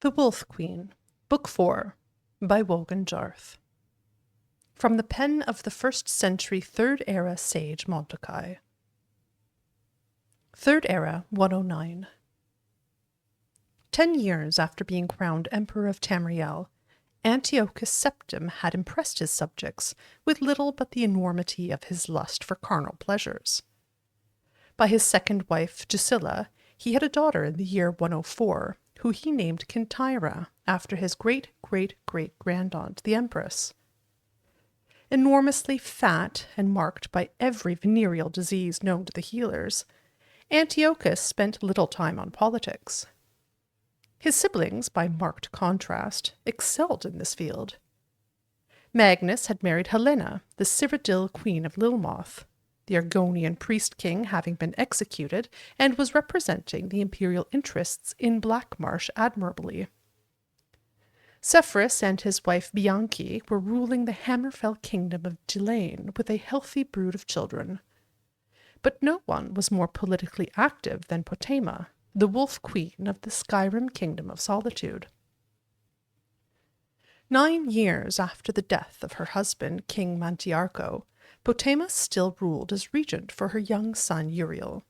The Wolf Queen, Book 4, by Wogan Jarth. From the pen of the 1st century 3rd Era sage Mordecai. 3rd Era 109. 10 years after being crowned Emperor of Tamriel, Antiochus Septim had impressed his subjects with little but the enormity of his lust for carnal pleasures. By his second wife, Drusilla, he had a daughter in the year 104, who he named Kintyra, after his great-great-great-grandaunt, the Empress. Enormously fat and marked by every venereal disease known to the healers, Antiochus spent little time on politics. His siblings, by marked contrast, excelled in this field. Magnus had married Helena, the Cyrodiil queen of Lilmoth, the Argonian priest-king having been executed and was representing the imperial interests in Blackmarsh admirably. Sepphoris and his wife Bianchi were ruling the Hammerfell kingdom of Gillane with a healthy brood of children. But no one was more politically active than Potema, the wolf queen of the Skyrim kingdom of solitude. 9 years after the death of her husband, King Mantiarco, Potema still ruled as regent for her young son Uriel.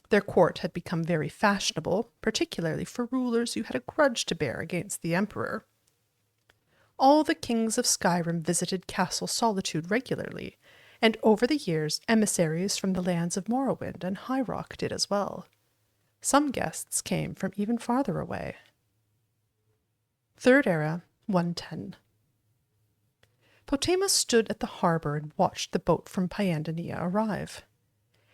Their court had become very fashionable, particularly for rulers who had a grudge to bear against the emperor. All the kings of Skyrim visited Castle Solitude regularly, and over the years emissaries from the lands of Morrowind and High Rock did as well. Some guests came from even farther away. 3rd Era 110. Potema stood at the harbour and watched the boat from Pyandania arrive.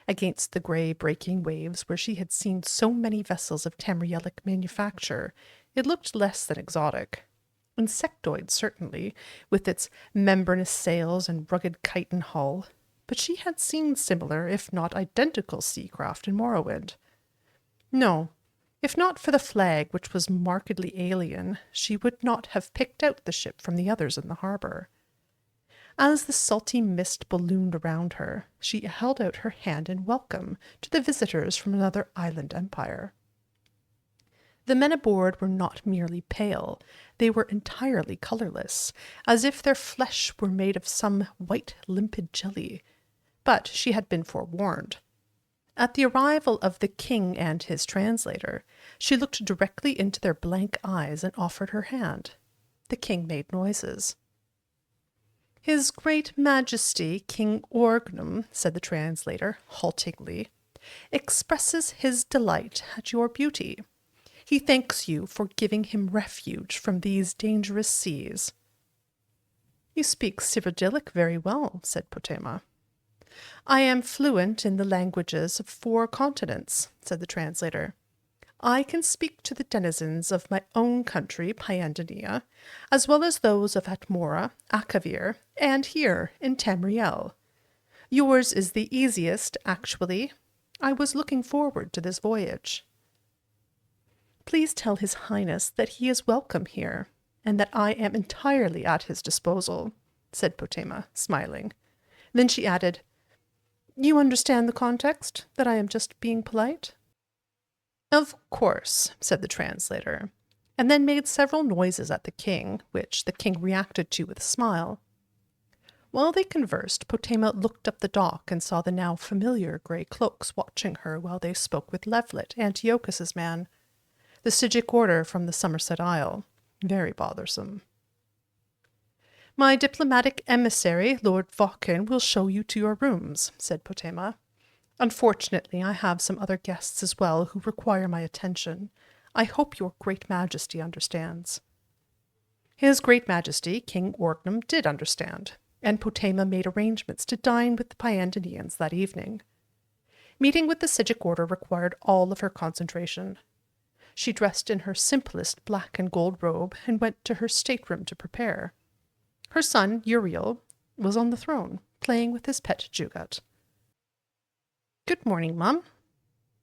Against the grey breaking waves where she had seen so many vessels of Tamrielic manufacture, it looked less than exotic. Insectoid, certainly, with its membranous sails and rugged chitin hull, but she had seen similar, if not identical, seacraft in Morrowind. No, if not for the flag, which was markedly alien, she would not have picked out the ship from the others in the harbour. As the salty mist ballooned around her, she held out her hand in welcome to the visitors from another island empire. The men aboard were not merely pale, they were entirely colourless, as if their flesh were made of some white, limpid jelly. But she had been forewarned. At the arrival of the king and his translator, she looked directly into their blank eyes and offered her hand. The king made noises. "His great majesty, King Orgnum," said the translator, haltingly, "expresses his delight at your beauty. He thanks you for giving him refuge from these dangerous seas." "You speak Cyrodiilic very well," said Potema. "I am fluent in the languages of 4 continents," said the translator. "I can speak to the denizens of my own country, Pyandania, as well as those of Atmora, Akavir, and here in Tamriel. Yours is the easiest, actually. I was looking forward to this voyage." "Please tell His Highness that he is welcome here, and that I am entirely at his disposal," said Potema, smiling. Then she added, "You understand the context, that I am just being polite?" "Of course," said the translator, and then made several noises at the king, which the king reacted to with a smile. While they conversed, Potema looked up the dock and saw the now familiar grey cloaks watching her while they spoke with Levlet, Antiochus's man, the Sigic order from the Somerset Isle. Very bothersome. "My diplomatic emissary, Lord Vaucan, will show you to your rooms," said Potema. "Unfortunately, I have some other guests as well who require my attention. I hope your Great Majesty understands." His Great Majesty, King Orgnum, did understand, and Potema made arrangements to dine with the Pyandanians that evening. Meeting with the Sigic order required all of her concentration. She dressed in her simplest black and gold robe and went to her stateroom to prepare. Her son, Uriel, was on the throne, playing with his pet Jugat. "Good morning, Mum."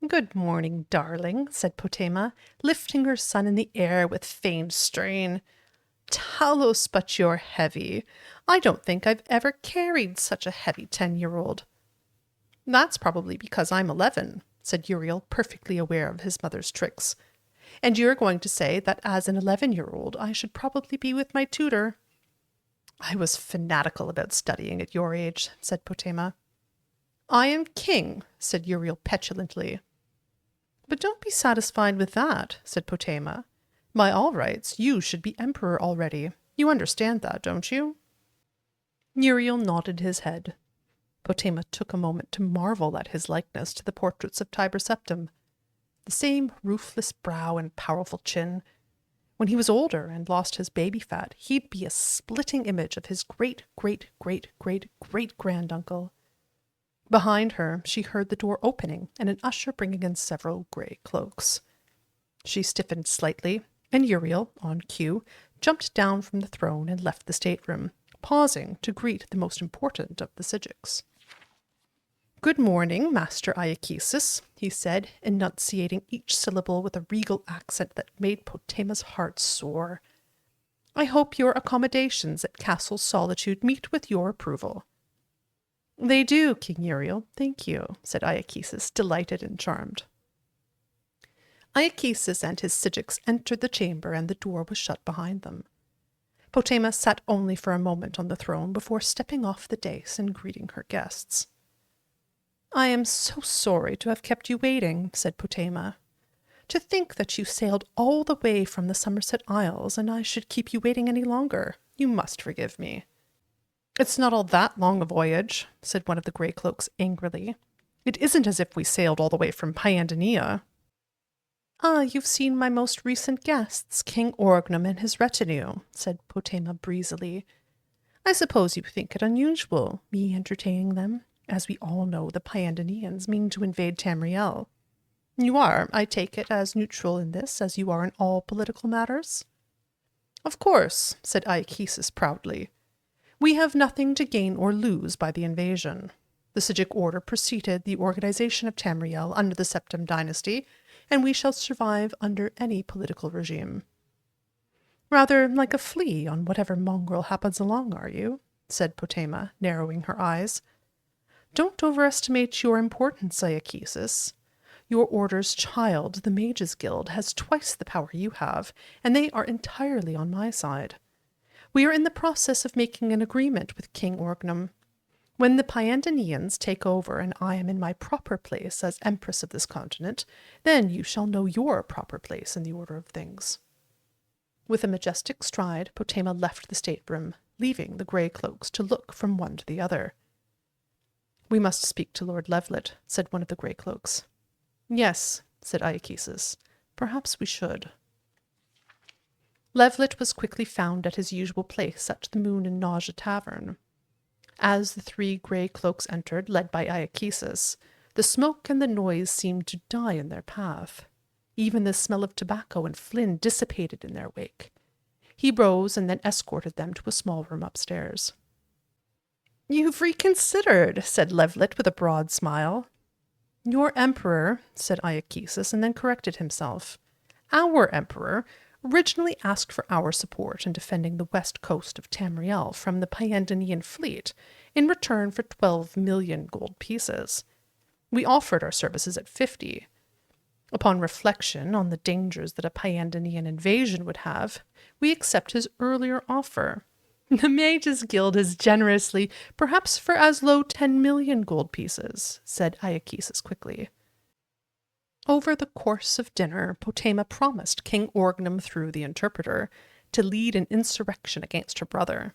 "Good morning, darling," said Potema, lifting her son in the air with feigned strain. "Talos, but you're heavy. I don't think I've ever carried such a heavy 10-year-old. "That's probably because I'm 11, said Uriel, perfectly aware of his mother's tricks. And you're going to say that as an 11-year-old, I should probably be with my tutor. I was fanatical about studying at your age, said Potema. I am king, said Uriel petulantly. But don't be satisfied with that, said Potema. By all rights, you should be emperor already. You understand that, don't you? Uriel nodded his head. Potema took a moment to marvel at his likeness to the portraits of Tiber Septim. The same ruthless brow and powerful chin. When he was older and lost his baby fat, he'd be a splitting image of his great-great-great-great-great-granduncle. Behind her, she heard the door opening and an usher bringing in several grey cloaks. She stiffened slightly, and Uriel, on cue, jumped down from the throne and left the stateroom, pausing to greet the most important of the Sijiks. Good morning, Master Iakesis, he said, enunciating each syllable with a regal accent that made Potema's heart soar. I hope your accommodations at Castle Solitude meet with your approval. They do, King Uriel, thank you, said Iakesis, delighted and charmed. Iakesis and his Sijiks entered the chamber, and the door was shut behind them. Potema sat only for a moment on the throne before stepping off the dais and greeting her guests. I am so sorry to have kept you waiting, said Potema. To think that you sailed all the way from the Somerset Isles, and I should keep you waiting any longer. You must forgive me. It's not all that long a voyage, said one of the grey cloaks angrily. It isn't as if we sailed all the way from Pyandania. Ah, you've seen my most recent guests, King Orgnum and his retinue, said Potema breezily. I suppose you think it unusual, me entertaining them, as we all know the Pyandanians mean to invade Tamriel. You are, I take it, as neutral in this as you are in all political matters? Of course, said Iakesis proudly. We have nothing to gain or lose by the invasion. The Sijik order preceded the organization of Tamriel under the Septim dynasty, and we shall survive under any political regime. Rather like a flea on whatever mongrel happens along, are you? Said Potema, narrowing her eyes. Don't overestimate your importance, Iakesis. Your order's child, the Mages Guild, has twice the power you have, and they are entirely on my side. We are in the process of making an agreement with King Orgnum. When the Pyandanians take over and I am in my proper place as Empress of this continent, then you shall know your proper place in the order of things. With a majestic stride, Potema left the stateroom, leaving the grey cloaks to look from one to the other. We must speak to Lord Levlet, said one of the grey cloaks. Yes, said Iakesis. Perhaps we should. Levlet was quickly found at his usual place at the Moon and Nausea Tavern. As the three grey cloaks entered, led by Iakesis, the smoke and the noise seemed to die in their path. Even the smell of tobacco and flint dissipated in their wake. He rose and then escorted them to a small room upstairs. You've reconsidered, said Levlet with a broad smile. Your emperor, said Iakesis, and then corrected himself. Our emperor originally asked for our support in defending the west coast of Tamriel from the Pyandanian fleet in return for 12 million gold pieces. We offered our services at 50. Upon reflection on the dangers that a Pyandanian invasion would have, we accept his earlier offer. The Mages Guild is generously, perhaps for as low 10 million gold pieces, said Iakesis quickly. Over the course of dinner, Potema promised King Orgnum through the interpreter to lead an insurrection against her brother.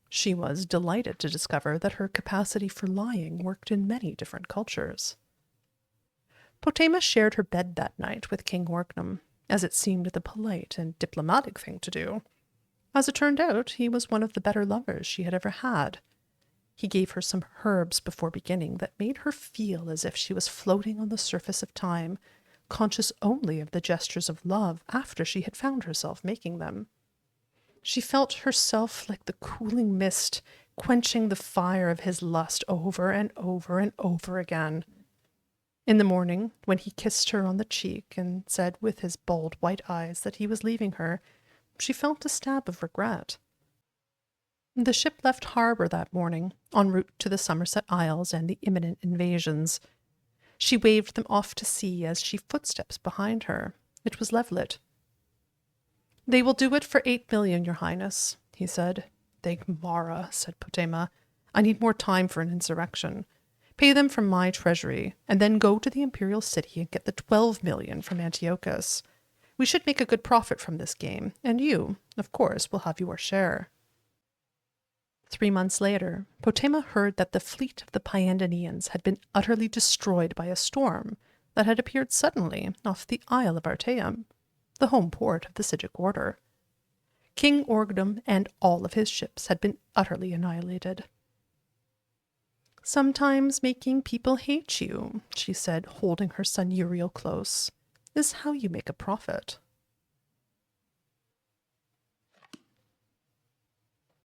She was delighted to discover that her capacity for lying worked in many different cultures. Potema shared her bed that night with King Orgnum, as it seemed the polite and diplomatic thing to do. As it turned out, he was one of the better lovers she had ever had. He gave her some herbs before beginning that made her feel as if she was floating on the surface of time, conscious only of the gestures of love after she had found herself making them. She felt herself like the cooling mist, quenching the fire of his lust over and over and over again. In the morning, when he kissed her on the cheek and said with his bold white eyes that he was leaving her, she felt a stab of regret. The ship left harbour that morning, en route to the Somerset Isles and the imminent invasions. She waved them off to sea as she footsteps behind her, It was Levlet. "They will do it for 8 million, your highness," he said. "Thank Mara," said Potema. "I need more time for an insurrection. Pay them from my treasury, and then go to the imperial city and get the 12 million from Antiochus. We should make a good profit from this game, and you, of course, will have your share." 3 months later, Potema heard that the fleet of the Pyandanians had been utterly destroyed by a storm that had appeared suddenly off the Isle of Artaeum, the home port of the Sigic Order. King Orgdom and all of his ships had been utterly annihilated. "Sometimes making people hate you," she said, holding her son Uriel close, "is how you make a profit."